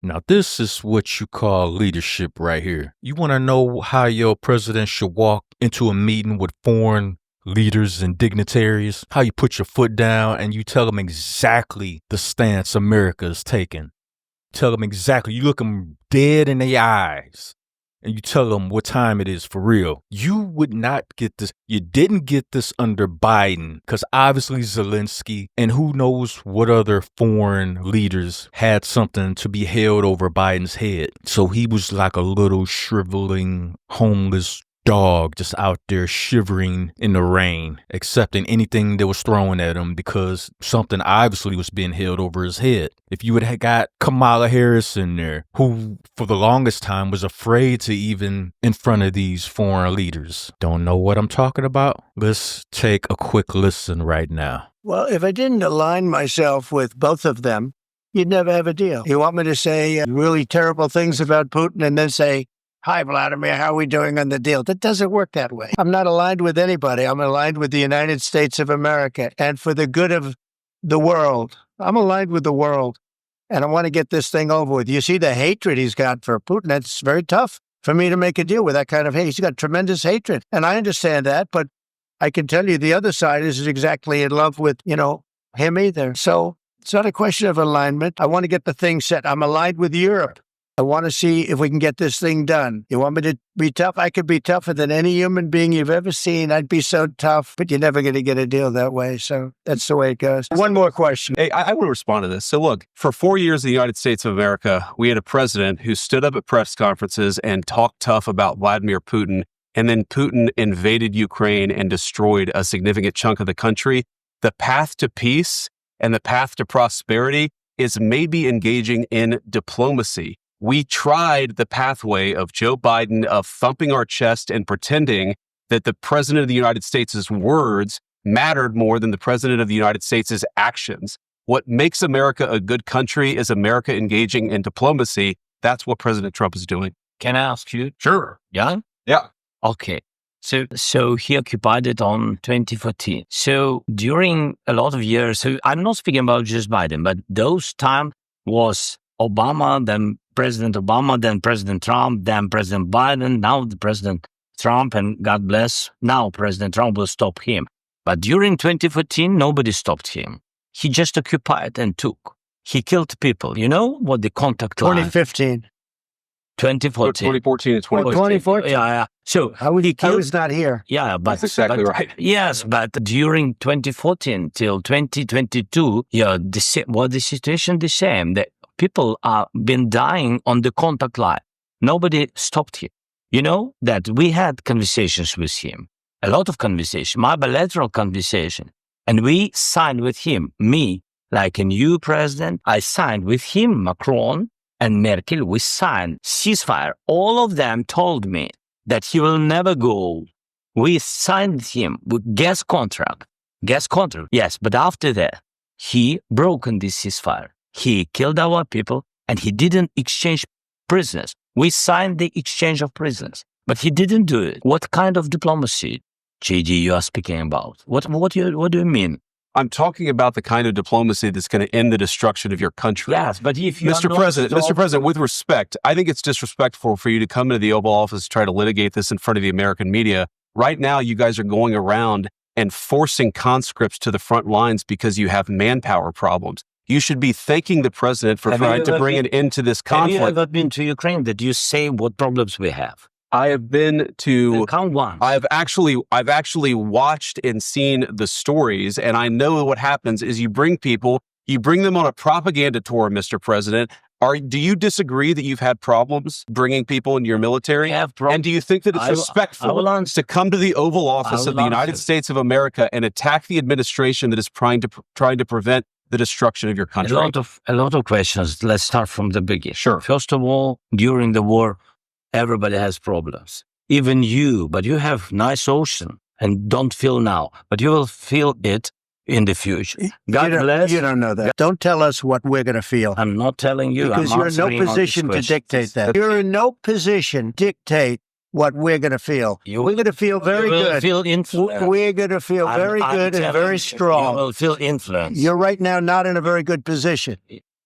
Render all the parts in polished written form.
Now, this is what you call leadership right here. You want to know how your president should walk into a meeting with foreign leaders and dignitaries? How you put your foot down and you tell them exactly the stance America is taking. Tell them exactly. You look them dead in their eyes and you tell them what time it is for real. You would not get this. You didn't get this under Biden because obviously Zelenskyy and who knows what other foreign leaders had something to be held over Biden's head. So he was like a little shriveling, homeless dog just out there shivering in the rain, accepting anything that was thrown at him because something obviously was being held over his head. If you had got Kamala Harris in there, who for the longest time was afraid to even in front of these foreign leaders. Don't know what I'm talking about? Let's take a quick listen right now. Well, if I didn't align myself with both of them, you'd never have a deal. You want me to say really terrible things about Putin and then say, "Hi, Vladimir, how are we doing on the deal?" That doesn't work that way. I'm not aligned with anybody. I'm aligned with the United States of America. And for the good of the world, I'm aligned with the world. And I want to get this thing over with. You see the hatred he's got for Putin. That's very tough for me to make a deal with that kind of hate. He's got tremendous hatred. And I understand that. But I can tell you the other side isn't exactly in love with, him either. So it's not a question of alignment. I want to get the thing set. I'm aligned with Europe. I want to see if we can get this thing done. You want me to be tough? I could be tougher than any human being you've ever seen. I'd be so tough, but you're never going to get a deal that way. So that's the way it goes. One more question. Hey, I want to respond to this. So look, for 4 years in the United States of America, we had a president who stood up at press conferences and talked tough about Vladimir Putin. And then Putin invaded Ukraine and destroyed a significant chunk of the country. The path to peace and the path to prosperity is maybe engaging in diplomacy. We tried the pathway of Joe Biden of thumping our chest and pretending that the president of the United States' words mattered more than the president of the United States' actions. What makes America a good country is America engaging in diplomacy. That's what President Trump is doing. Can I ask you? Sure. Yeah? Yeah. Okay. So he occupied it on 2014. So during a lot of years, so I'm not speaking about just Biden, but those time was Obama, then President Obama, then President Trump, then President Biden, now the President Trump, and God bless, now President Trump will stop him. But during 2014, nobody stopped him. He just occupied and took. He killed people. You know what the contact line? 2015. 2014. 2014 and 2015. 2014. Yeah. So I was not here. Yeah, but That's exactly right. Yes, but during 2014 till 2022, the situation the same. That people are been dying on the contact line. Nobody stopped him. You know that we had conversations with him, a lot of conversation, my bilateral conversation, and we signed with him. Me, like a new president, I signed with him, Macron and Merkel. We signed ceasefire. All of them told me that he will never go. We signed him with gas contract. Yes, but after that, he broken this ceasefire. He killed our people and he didn't exchange prisoners. We signed the exchange of prisoners, but he didn't do it. What kind of diplomacy, JD, you are speaking about? What do you mean? I'm talking about the kind of diplomacy that's going to end the destruction of your country. Yes, but if you Mr. President, with respect, I think it's disrespectful for you to come into the Oval Office to try to litigate this in front of the American media. Right now, you guys are going around and forcing conscripts to the front lines because you have manpower problems. You should be thanking the president for trying to bring an end to this conflict. Have you ever been to Ukraine? Did you say what problems we have? I have been to. Count one. I've actually watched and seen the stories, and I know what happens is you bring them on a propaganda tour, Mr. President. Do you disagree that you've had problems bringing people into your military? And do you think that it's respectful to come to the Oval Office of the United States of America and attack the administration that is trying to prevent the destruction of your country? A lot of questions. Let's start from the beginning. Sure. First of all, during the war, everybody has problems. Even you, but you have nice ocean and don't feel now, but you will feel it in the future. God bless. You don't know that. Don't tell us what we're going to feel. I'm not telling you. Because you're in no position to dictate that. You're in no position to dictate what we're going to feel. We're going to feel very good. Feel influence. We're going to feel very good and very strong. You will feel influence. You're right now not in a very good position.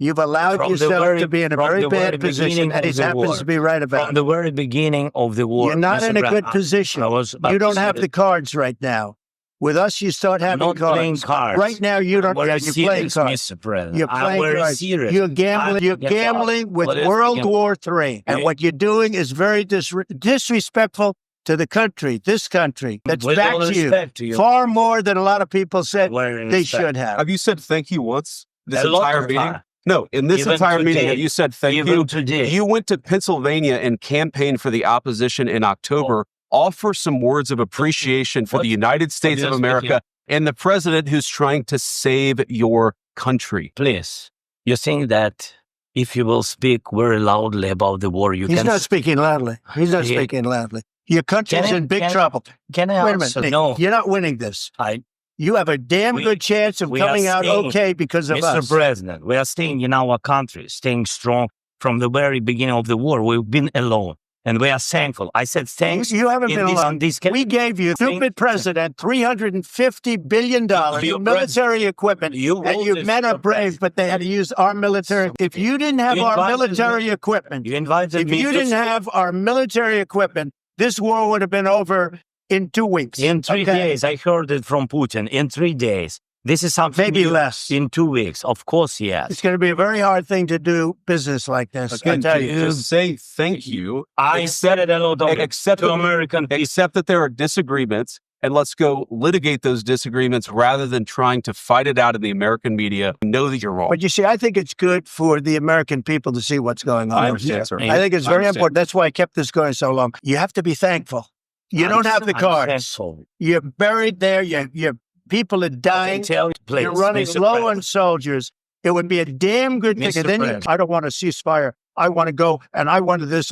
You've allowed From the yourself very- to be in a from very the very bad position, beginning and of he the happens war. to be right about From it. the very beginning of the war. You're not Mr. in a Brown, good position. I was about You to don't say have that. the cards right now. With us, you start having Not playing cards. cards. Right now, you don't. I'm Yeah, very you're playing serious, cards. Mr. President. You're I'm playing very cards. serious. You're gambling. You're Yes, gambling with what is- World War III, and Yeah. what you're doing is very disrespectful to the country. This country that's With all backed you respect to you. far more than a lot of people said Very they respect. should have. Have you said thank you once this A lot entire of meeting? time. No, in this Even entire meeting, today. have you said thank Even you? today. You went to Pennsylvania and campaigned for the opposition in October. Offer some words of appreciation for What- the United States of Yes, America and the president who's trying to save your country. Please, you think that if you will speak very loudly about the war, you He's can... not speaking loudly. He's not Yeah. speaking loudly. Your country's Can I- in big can- trouble. Can I Wait a answer? minute. Nick, No, you're not winning this. I, You have a damn We- good chance of we are coming out staying- okay because of Mr. us. President, we are staying in our country, staying strong from the very beginning of the war. We've been alone, and we are thankful. I said thanks. You haven't in been this- alone. in this We gave you, stupid president, $350 billion You- in military equipment. You And you voted men are for brave, president. but they had to use our military. If you didn't have You our invited military me- equipment, You invited if me you to didn't have our military equipment, this war would have been over in 2 weeks. in 3 Okay? days. I heard it from Putin. In 3 days. This is something Maybe new. less. In 2 weeks. Of course, yes. It's going to be a very hard thing to do business like this. I Again, tell you. just say thank you. I said it a lot of Accept to that- American people. Accept that there are disagreements, and let's go litigate those disagreements rather than trying to fight it out in the American media. Know that you're wrong. But you see, I think it's good for the American people to see what's going on. I understand, sir. I think it's I very understand. important. That's why I kept this going so long. You have to be thankful. You don't have the I'm cards. thankful. You're buried there. Your people are I dying. can tell you, please, You're running Mr. low President. on soldiers. It would be a damn good thing. Mr. And then President. I don't want a ceasefire. I want to go and I want this.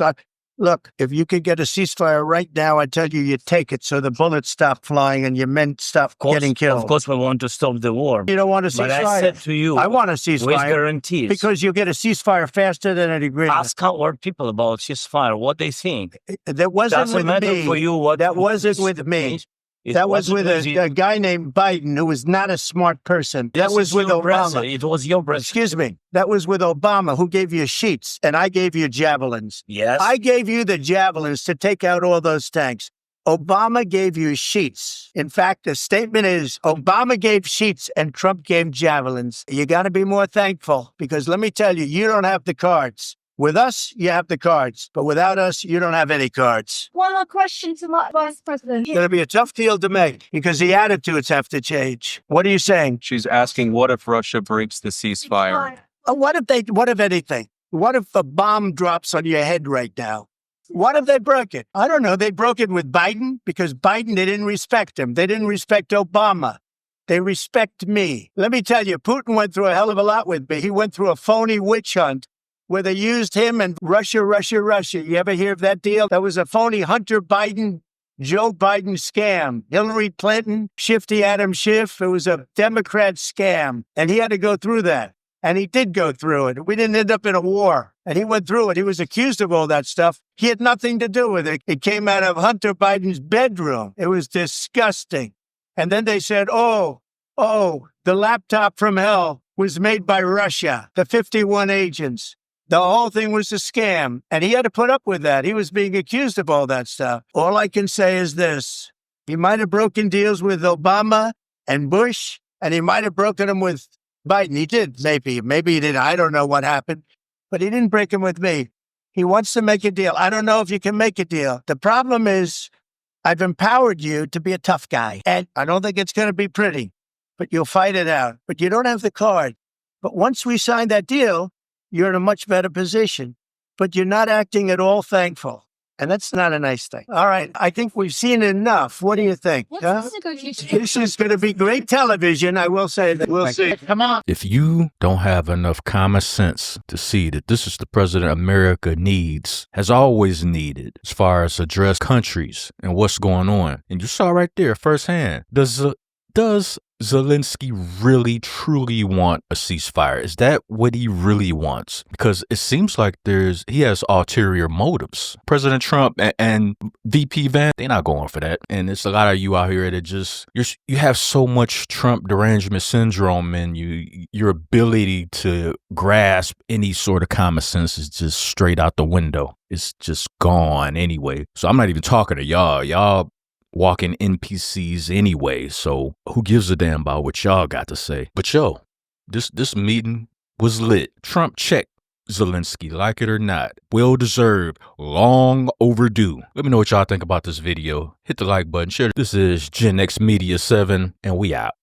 Look, if you could get a ceasefire right now, I tell you, you take it so the bullets stop flying and your men stop getting killed. Of course, we want to stop the war. You don't want a But I ceasefire. said to you, I want a with ceasefire guarantees. because you get a ceasefire faster than an agreement. Ask our people about ceasefire, what they think. That wasn't Doesn't with matter me. for you what That wasn't with me. It That was wasn't with you. a guy named Biden who was not a smart person. That This was is with your Obama. president. It was your president. Excuse me. That was with Obama, who gave you sheets, and I gave you javelins. Yes. I gave you the javelins to take out all those tanks. Obama gave you sheets. In fact, the statement is Obama gave sheets and Trump gave javelins. You got to be more thankful because let me tell you, you don't have the cards. With us, you have the cards, but without us, you don't have any cards. One more question to my Vice President. It's going to be a tough deal to make because the attitudes have to change. What are you saying? She's asking, what if Russia breaks the ceasefire? What if anything? What if a bomb drops on your head right now? What if they broke it? I don't know. They broke it with Biden because Biden, they didn't respect him. They didn't respect Obama. They respect me. Let me tell you, Putin went through a hell of a lot with me. He went through a phony witch hunt where they used him and Russia. You ever hear of that deal? That was a phony Hunter Biden, Joe Biden scam. Hillary Clinton, Shifty Adam Schiff. It was a Democrat scam. And he had to go through that. And he did go through it. We didn't end up in a war. And he went through it. He was accused of all that stuff. He had nothing to do with it. It came out of Hunter Biden's bedroom. It was disgusting. And then they said, oh, the laptop from hell was made by Russia, the 51 agents. The whole thing was a scam. And he had to put up with that. He was being accused of all that stuff. All I can say is this. He might have broken deals with Obama and Bush, and he might have broken them with Biden. He did, maybe. Maybe he didn't. I don't know what happened. But he didn't break them with me. He wants to make a deal. I don't know if you can make a deal. The problem is I've empowered you to be a tough guy. And I don't think it's going to be pretty, but you'll fight it out. But you don't have the card. But once we sign that deal, you're in a much better position. But you're not acting at all thankful. And that's not a nice thing. All right. I think we've seen enough. What do you think? What's huh? this negotiation? This is going to be great television. I will say that. We'll see. Come on. If you don't have enough common sense to see that this is the president America needs, has always needed, as far as address countries and what's going on, and you saw right there firsthand, does Zelensky really truly want a ceasefire? Is that what he really wants? Because it seems like he has ulterior motives. President Trump and VP Vance, they're not going for that. And it's a lot of you out here that you have so much Trump derangement syndrome, and your ability to grasp any sort of common sense is just straight out the window. It's just gone anyway. So I'm not even talking to y'all. Y'all walking NPCs anyway, so who gives a damn about what y'all got to say? But yo, this meeting was lit. Trump checked Zelensky, like it or not. Well deserved, long overdue. Let me know what y'all think about this video. Hit the like button, share. This is Gen X Media 7, and we out.